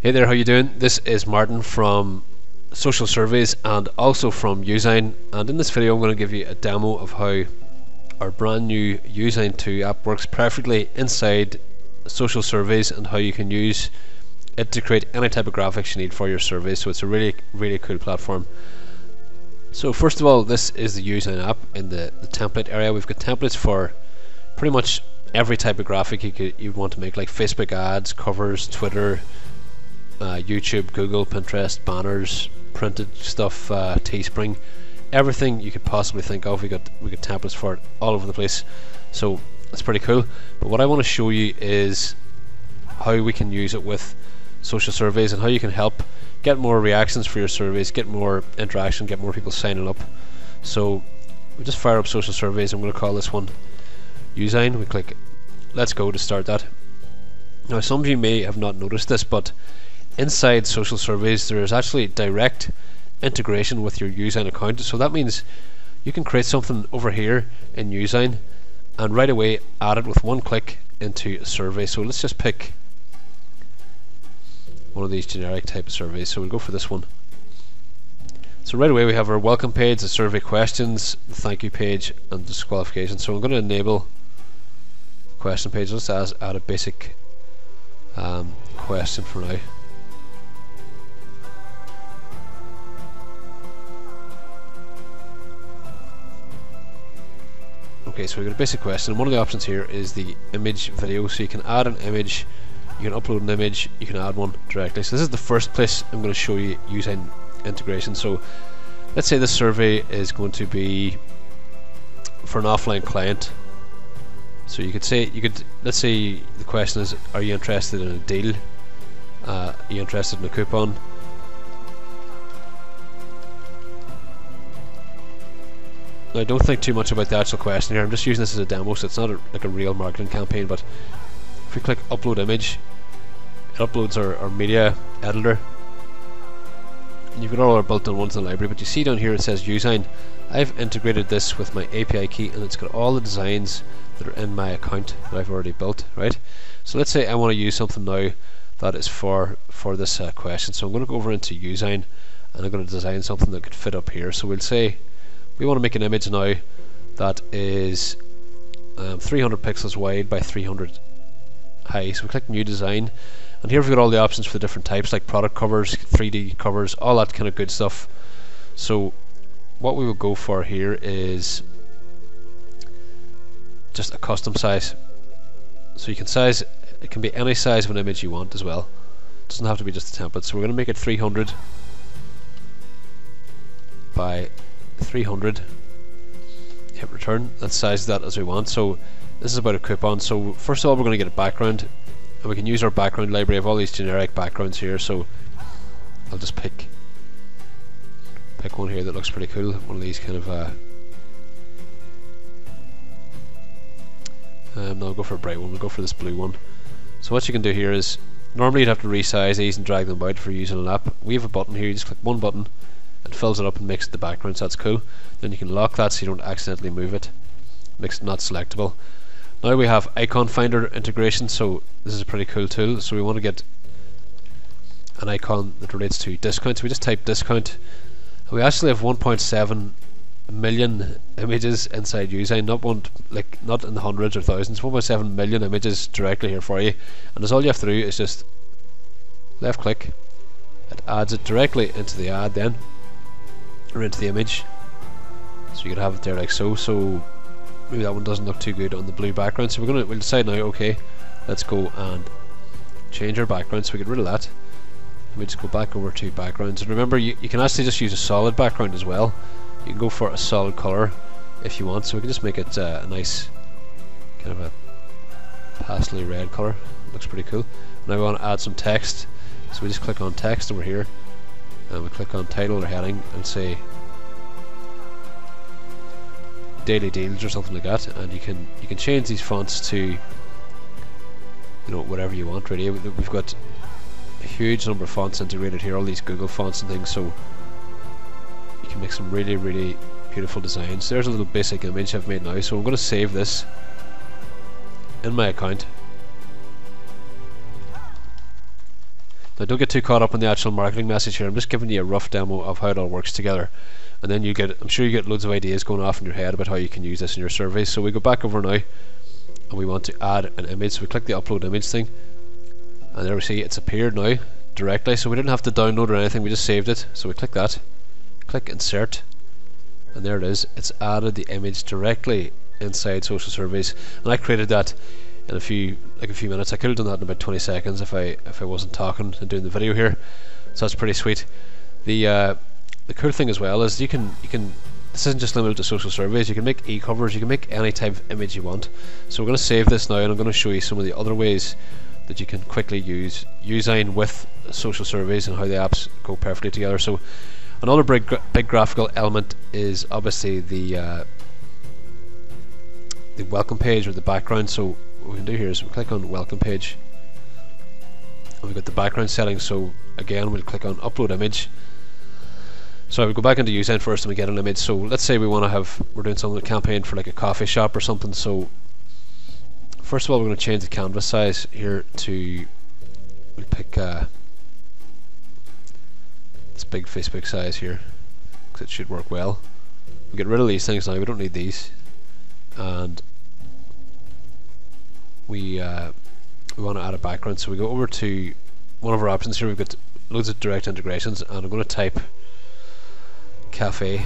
Hey there, how you doing? This is Martin from Social Surveys and also from Youzign, and in this video I'm going to give you a demo of how our brand new Youzign 2 app works perfectly inside Social Surveys and how you can use it to create any type of graphics you need for your surveys. So it's a really cool platform. So first of all, this is the Youzign app. In the template area, we've got templates for pretty much every type of graphic you'd want to make, like Facebook ads, covers, Twitter, YouTube, Google, Pinterest, banners, printed stuff, Teespring, everything you could possibly think of. We got templates for it all over the place, so it's pretty cool. But what I want to show you is how we can use it with social surveys and how you can help get more reactions for your surveys, get more interaction, get more people signing up. So we just fire up social surveys. I'm going to call this one Youzign. We click let's go to start that. Now some of you may have not noticed this, but inside social surveys there is actually direct integration with your Youzign account. So that means you can create something over here in Youzign and right away add it with one click into a survey. So let's just pick one of these generic type of surveys. So we'll go for this one. So right away we have our welcome page, the survey questions, the thank you page, and disqualification. So I'm going to enable question page. Let's add a basic question for now. Okay, so we've got a basic question. One of the options here is the image video, so you can add an image, you can upload an image, you can add one directly. So this is the first place I'm going to show you using integration. So let's say this survey is going to be for an offline client. So you could say, let's say the question is, are you interested in a deal? Are you interested in a coupon? Now don't think too much about the actual question here. I'm just using this as a demo, so it's not like a real marketing campaign. But if we click upload image, it uploads our media editor. And you've got all our built-in ones in the library, but you see down here it says Youzign. I've integrated this with my API key, and it's got all the designs that are in my account that I've already built, right? So let's say I want to use something now that is for this question. So I'm going to go over into Youzign and I'm going to design something that could fit up here. So we'll say we want to make an image now that is 300 pixels wide by 300 high. So we click new design, and here we've got all the options for the different types, like product covers, 3D covers, all that kind of good stuff. So what we will go for here is just a custom size. So you can size, it can be any size of an image you want as well. It doesn't have to be just a template. So we're going to make it 300 by 300. Hit return and size that as we want. So this is about a coupon. So first of all, we're going to get a background, and we can use our background library of all these generic backgrounds here. So I'll just pick one here that looks pretty cool. One of these kind of no, I'll go for a bright one. We'll go for this blue one. So what you can do here is, normally you'd have to resize these and drag them out for using an app. We have a button here. You just click one button, it fills it up and makes it the background, so that's cool. Then you can lock that so you don't accidentally move it, makes it not selectable. Now we have icon finder integration, so this is a pretty cool tool. So we want to get an icon that relates to discount, so we just type discount, and we actually have 1.7 million images inside Youzign, not in the hundreds or thousands, 1.7 million images directly here for you. And all you have to do is just left click, it adds it directly into the ad then, or into the image. So you could have it there like so. So maybe that one doesn't look too good on the blue background, so we'll decide now, okay, let's go and change our background. So we get rid of that, and we just go back over to backgrounds. And remember, you can actually just use a solid background as well. You can go for a solid color if you want, so we can just make it a nice kind of a pastely red color. Looks pretty cool. Now we want to add some text, so we just click on text over here, and we click on title or heading and say daily deals or something like that. And you can change these fonts to, you know, whatever you want really. We've got a huge number of fonts integrated here, all these Google fonts and things, so you can make some really beautiful designs. There's a little basic image I've made now, so I'm going to save this in my account. Now don't get too caught up in the actual marketing message here. I'm just giving you a rough demo of how it all works together, and then I'm sure you get loads of ideas going off in your head about how you can use this in your surveys. So we go back over now, and we want to add an image. So we click the upload image thing, and there we see it's appeared now directly. So we didn't have to download or anything, we just saved it. So we click that, click insert, and there it is. It's added the image directly inside social surveys, and I created that in a few minutes. I could have done that in about 20 seconds if I wasn't talking and doing the video here. So that's pretty sweet. The cool thing as well is you can this isn't just limited to social surveys. You can make e-covers, you can make any type of image you want. So we're going to save this now, and I'm going to show you some of the other ways that you can quickly use Youzign with social surveys and how the apps go perfectly together. So another big graphical element is obviously the welcome page or the background. So what we can do here is we click on welcome page, and we've got the background settings. So again, we'll click on upload image. So I would go back into Youzign first and we get an image. So let's say we're doing something, a campaign for like a coffee shop or something. So first of all, we're going to change the canvas size here to, we'll pick this big Facebook size here, because it should work well. We get rid of these things now, we don't need these, and we want to add a background. So we go over to one of our options here. We've got loads of direct integrations, and I'm going to type cafe.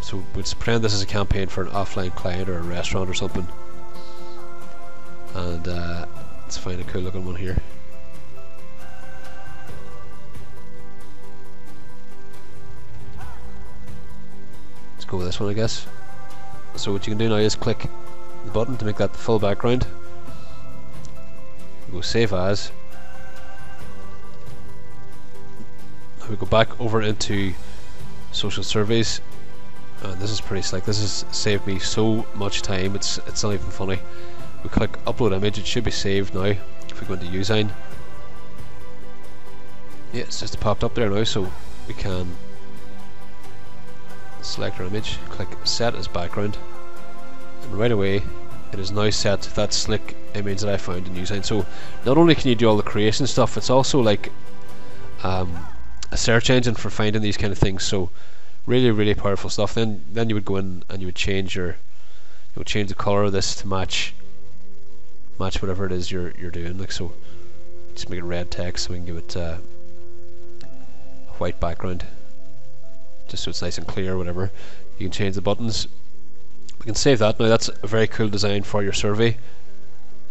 So we'll pretend this is a campaign for an offline client or a restaurant or something, and let's find a cool looking one here. Let's go with this one, I guess. So what you can do now is click the button to make that the full background. We go save as. We go back over into social surveys, and this is pretty slick. This has saved me so much time, it's not even funny. We click upload image, it should be saved now. If we go into Youzign, yeah, it's just popped up there now. So we can select our image, click set as background, and right away it is now set to that slick image that I found in Youzign. So not only can you do all the creation stuff, it's also like a search engine for finding these kind of things. So really powerful stuff. Then you would go in and you would change change the color of this to match whatever it is you're doing. Like, so just make it red text, so we can give it a white background, just so it's nice and clear. Whatever, you can change the buttons. We can save that now. That's a very cool design for your survey.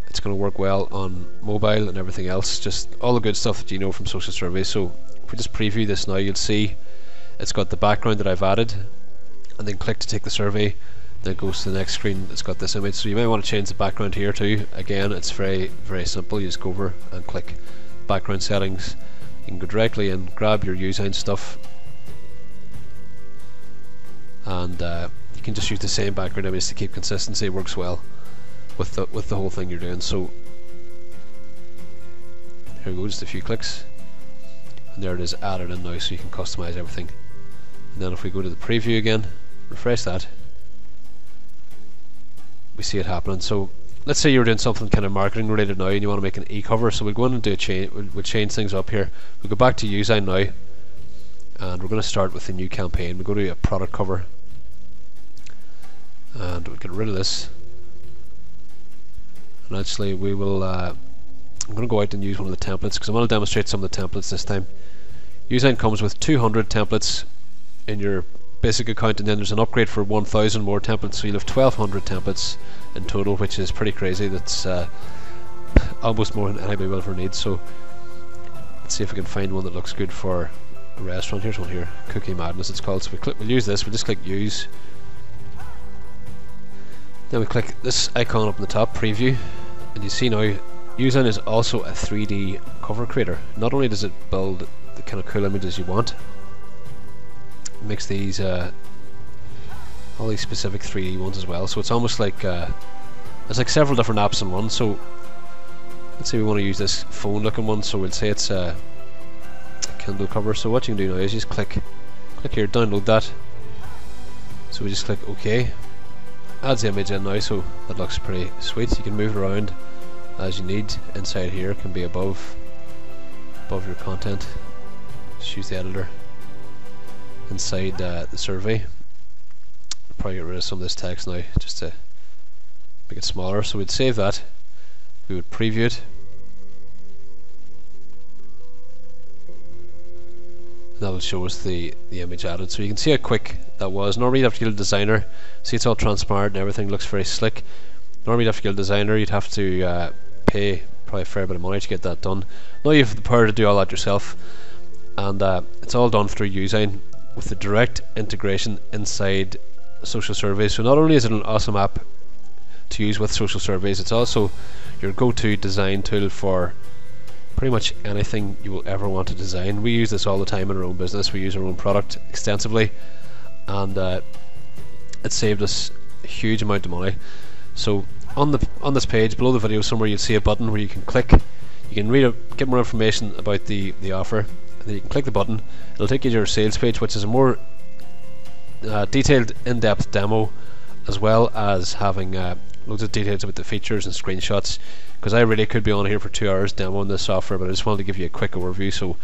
It's going to work well on mobile and everything else, just all the good stuff that you know from social surveys. So if we just preview this now, you'll see it's got the background that I've added, and then click to take the survey, then it goes to the next screen. It's got this image. So you may want to change the background here too. Again, it's very simple. You just go over and click background settings. You can go directly and grab your Youzign stuff, and you can just use the same background image to keep consistency. It works well with the whole thing you're doing. So here we go, just a few clicks, and there it is added in now, so you can customize everything. And then if we go to the preview again, refresh that, we see it happening. So let's say you're doing something kind of marketing related now, and you want to make an e-cover. So we'll go in and do a change. We'll change things up here. We'll go back to Youzign now, and we're going to start with a new campaign. We'll go to a product cover, and we'll get rid of this. And actually we will I'm going to go out and use one of the templates, because I want to demonstrate some of the templates this time. Youzign comes with 200 templates in your basic account, and then there's an upgrade for 1,000 more templates, so you'll have 1,200 templates in total, which is pretty crazy. That's almost more than anybody will ever need. So let's see if we can find one that looks good for a restaurant. Here's one here, Cookie Madness it's called. So we'll use this. We'll just click use, then we click this icon up in the top, preview, and you see now Youzign is also a 3D cover creator. Not only does it build the kind of cool images you want, it makes these all these specific 3D ones as well. So it's almost like it's like several different apps in one. So let's say we want to use this phone looking one, so we'll say it's a Kindle cover. So what you can do now is just click here, download that. So we just click OK, adds the image in now, so that looks pretty sweet. You can move it around as you need. Inside here, it can be above above your content. Just use the editor inside the survey. Probably get rid of some of this text now just to make it smaller. So we'd save that, we would preview it, and that will show us the image added. So you can see how quick that was. Normally you'd have to get a designer. See, it's all transparent and everything looks very slick. Normally you'd have to get a designer, you'd have to pay probably a fair bit of money to get that done. Now you have the power to do all that yourself, and it's all done through Youzign with the direct integration inside social surveys. So not only is it an awesome app to use with social surveys, it's also your go-to design tool for pretty much anything you will ever want to design. We use this all the time in our own business. We use our own product extensively, and it saved us a huge amount of money. So on this page below the video somewhere, you'll see a button where you can click. You can get more information about the offer, and then you can click the button. It'll take you to your sales page, which is a more detailed, in-depth demo, as well as having loads of details about the features and screenshots, because I really could be on here for 2 hours demoing this software, but I just wanted to give you a quick overview. So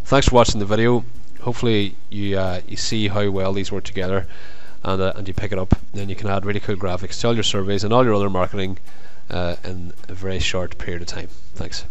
thanks for watching the video. Hopefully you see how well these work together, and you pick it up. Then you can add really cool graphics to all your surveys and all your other marketing in a very short period of time. Thanks.